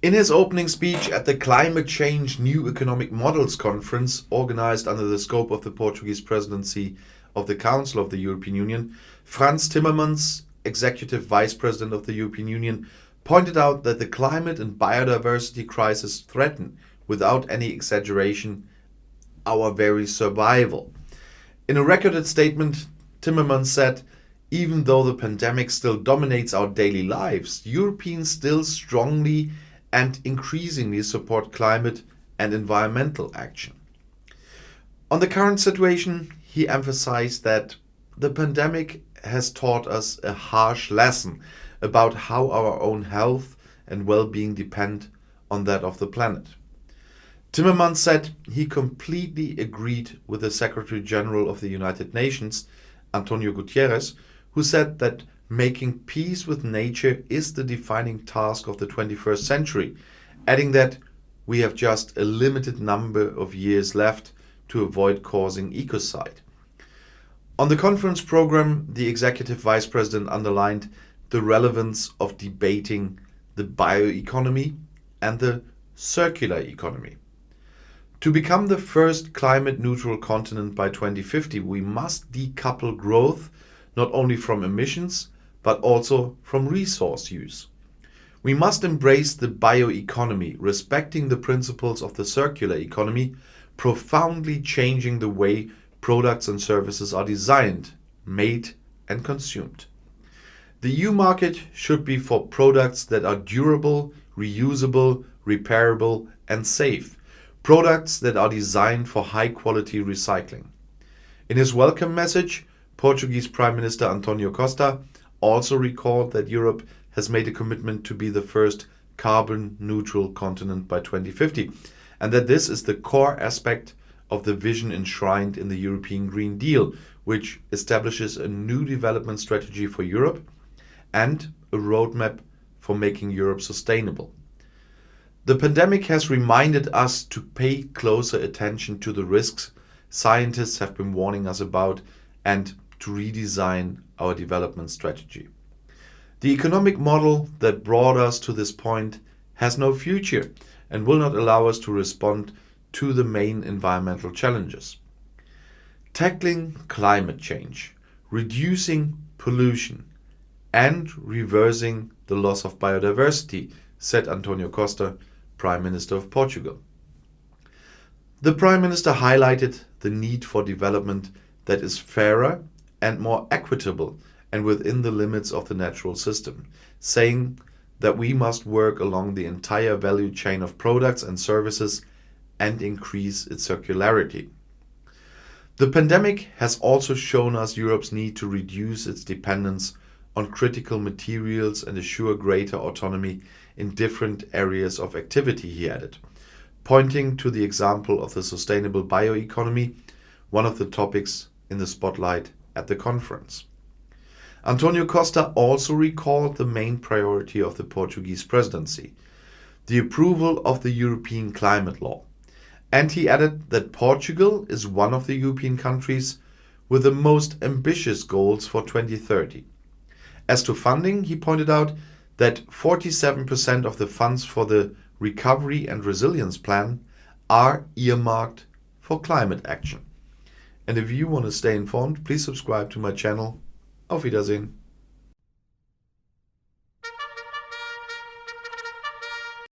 In his opening speech at the Climate Change New Economic Models Conference, organized under the scope of the Portuguese Presidency of the Council of the European Union, Frans Timmermans, Executive Vice President of the European Union, pointed out that the climate and biodiversity crisis threaten, without any exaggeration, our very survival. In a recorded statement, Timmermans said, "Even though the pandemic still dominates our daily lives, Europeans still strongly and increasingly support climate and environmental action." On the current situation, he emphasized that the pandemic has taught us a harsh lesson about how our own health and well-being depend on that of the planet. Timmermans said he completely agreed with the Secretary General of the United Nations, Antonio Guterres, who said that making peace with nature is the defining task of the 21st century, adding that we have just a limited number of years left to avoid causing ecocide. On the conference program, the Executive Vice President underlined the relevance of debating the bioeconomy and the circular economy. To become the first climate-neutral continent by 2050, we must decouple growth not only from emissions, but also from resource use. We must embrace the bioeconomy, respecting the principles of the circular economy, profoundly changing the way products and services are designed, made, and consumed. The EU market should be for products that are durable, reusable, repairable, and safe. Products that are designed for high-quality recycling. In his welcome message, Portuguese Prime Minister Antonio Costa also recalled that Europe has made a commitment to be the first carbon-neutral continent by 2050, and that this is the core aspect of the vision enshrined in the European Green Deal, which establishes a new development strategy for Europe and a roadmap for making Europe sustainable. The pandemic has reminded us to pay closer attention to the risks scientists have been warning us about and to redesign our development strategy. The economic model that brought us to this point has no future and will not allow us to respond to the main environmental challenges. Tackling climate change, reducing pollution, and reversing the loss of biodiversity, said Antonio Costa, Prime Minister of Portugal. The Prime Minister highlighted the need for development that is fairer and more equitable and within the limits of the natural system, saying that we must work along the entire value chain of products and services and increase its circularity. The pandemic has also shown us Europe's need to reduce its dependence on critical materials and assure greater autonomy in different areas of activity, he added, pointing to the example of the sustainable bioeconomy, one of the topics in the spotlight at the conference. Antonio Costa also recalled the main priority of the Portuguese presidency, the approval of the European climate law, and he added that Portugal is one of the European countries with the most ambitious goals for 2030. As to funding, he pointed out that 47% of the funds for the Recovery and Resilience Plan are earmarked for climate action. And if you want to stay informed, please subscribe to my channel. Auf Wiedersehen.